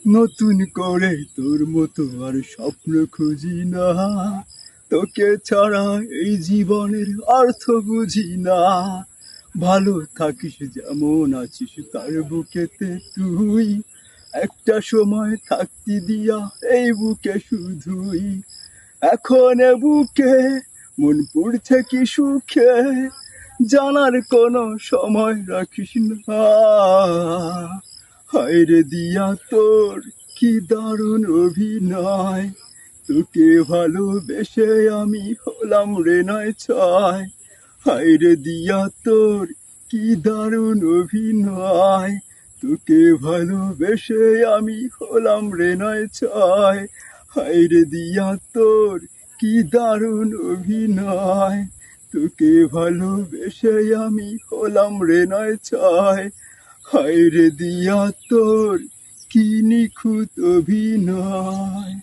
নতুন করে তোর মতো আর স্বপ্ন খুঁজি না, তোকে ছাড়া এই জীবনের অর্থ বুঝি না। ভালো থাকিস যেমন আছিস তার বুকেতে তুই, একটা সময় থাকতি দিয়া এই বুকে শুধুই। এখন এ বুকে মন পড়ছে কি সুখে, জানার কোনো সময় রাখিস না। হায়রে দিয়া তোর কি দারুণ অভিনয়, তোকে ভালোবেসে আমি হলাম রে নয় ছয়। হায়রে দিয়া তোর কি দারুণ অভিনয়, তোকে ভালোবেসে আমি হলাম রে নয় ছয়। হায়রে দিয়া তোর কি দারুণ অভিনয়, তোকে ভালোবেসে আমি হলাম রে নয় ছয়। হায়রে দিয়া তোর কি নিখুঁত অভিনয়।